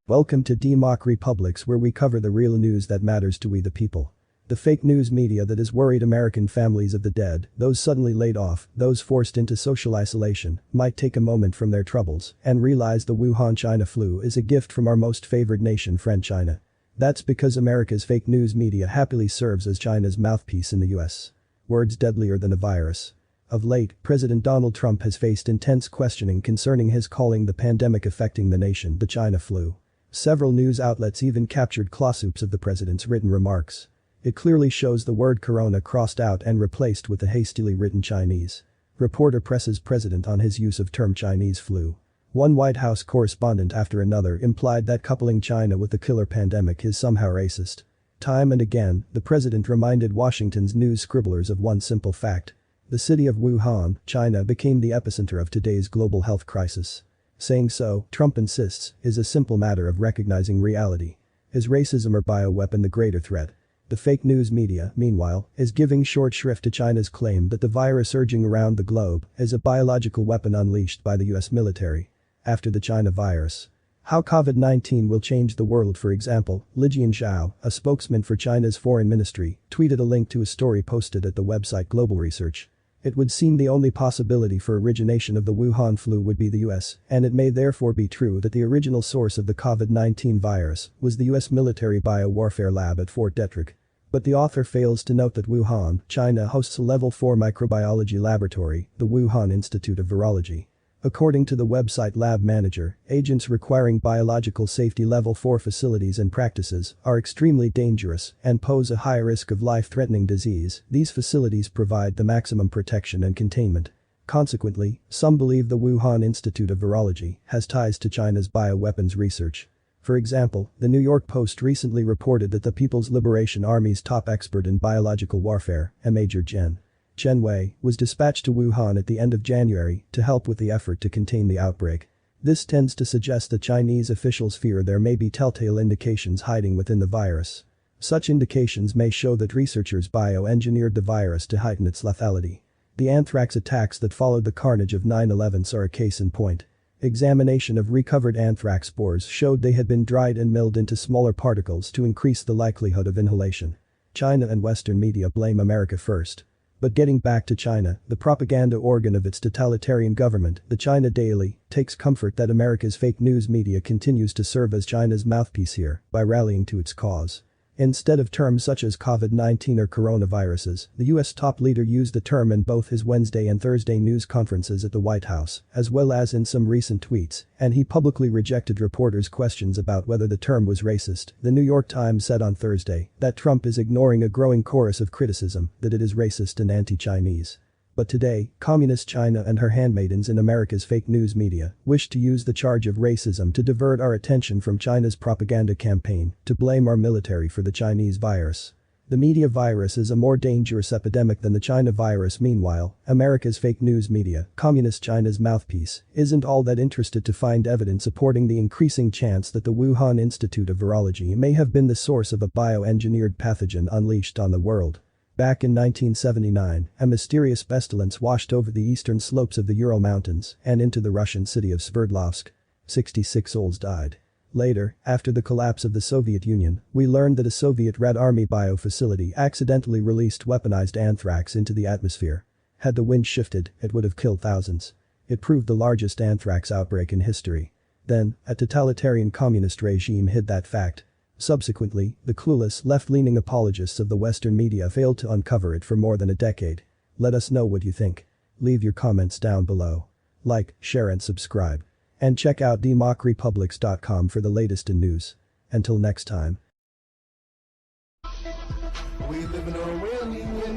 Welcome to DEMOCREPUBLIX, where we cover the real news that matters to we the people. The fake news media that has worried American families of the dead, those suddenly laid off, those forced into social isolation, might take a moment from their troubles and realize the Wuhan China flu is a gift from our most favored nation, friend China. That's because America's fake news media happily serves as China's mouthpiece in the US. Words deadlier than a virus. Of late, President Donald Trump has faced intense questioning concerning his calling the pandemic affecting the nation the China flu. Several news outlets even captured close-ups of the president's written remarks. It clearly shows the word corona crossed out and replaced with the hastily written Chinese. Reporter presses president on his use of term Chinese flu. One White House correspondent after another implied that coupling China with the killer pandemic is somehow racist. Time and again, the president reminded Washington's news scribblers of one simple fact. The city of Wuhan, China became the epicenter of today's global health crisis. Saying so, Trump insists, is a simple matter of recognizing reality. Is racism or bioweapon the greater threat? The fake news media, meanwhile, is giving short shrift to China's claim that the virus urging around the globe is a biological weapon unleashed by the US military. After the China virus. How COVID-19 will change the world, for example, Lijian Zhao, a spokesman for China's foreign ministry, tweeted a link to a story posted at the website Global Research. It would seem the only possibility for origination of the Wuhan flu would be the US, and it may therefore be true that the original source of the COVID-19 virus was the US military biowarfare lab at Fort Detrick. But the author fails to note that Wuhan, China hosts a Level 4 microbiology laboratory, the Wuhan Institute of Virology. According to the website Lab Manager, agents requiring biological safety Level 4 facilities and practices are extremely dangerous and pose a high risk of life-threatening disease. These facilities provide the maximum protection and containment. Consequently, some believe the Wuhan Institute of Virology has ties to China's bioweapons research. For example, the New York Post recently reported that the People's Liberation Army's top expert in biological warfare, a Major Gen. Chen Wei, was dispatched to Wuhan at the end of January to help with the effort to contain the outbreak. This tends to suggest that Chinese officials fear there may be telltale indications hiding within the virus. Such indications may show that researchers bioengineered the virus to heighten its lethality. The anthrax attacks that followed the carnage of 9/11 are a case in point. Examination of recovered anthrax spores showed they had been dried and milled into smaller particles to increase the likelihood of inhalation. China and Western media blame America first. But getting back to China, the propaganda organ of its totalitarian government, the China Daily, takes comfort that America's fake news media continues to serve as China's mouthpiece here by rallying to its cause. Instead of terms such as COVID-19 or coronaviruses, the US top leader used the term in both his Wednesday and Thursday news conferences at the White House, as well as in some recent tweets, and he publicly rejected reporters' questions about whether the term was racist. The New York Times said on Thursday that Trump is ignoring a growing chorus of criticism that it is racist and anti-Chinese. But today, communist China and her handmaidens in America's fake news media wish to use the charge of racism to divert our attention from China's propaganda campaign to blame our military for the Chinese virus. The media virus is a more dangerous epidemic than the China virus. Meanwhile, America's fake news media, communist China's mouthpiece, isn't all that interested to find evidence supporting the increasing chance that the Wuhan Institute of Virology may have been the source of a bioengineered pathogen unleashed on the world. Back in 1979, a mysterious pestilence washed over the eastern slopes of the Ural Mountains and into the Russian city of Sverdlovsk. 66 souls died. Later, after the collapse of the Soviet Union, we learned that a Soviet Red Army biofacility accidentally released weaponized anthrax into the atmosphere. Had the wind shifted, it would have killed thousands. It proved the largest anthrax outbreak in history. Then, a totalitarian communist regime hid that fact. Subsequently, the clueless, left-leaning apologists of the Western media failed to uncover it for more than a decade. Let us know what you think. Leave your comments down below. Like, share and subscribe. And check out DEMOCREPUBLIX.com for the latest in news. Until next time. We live in a real nightmare.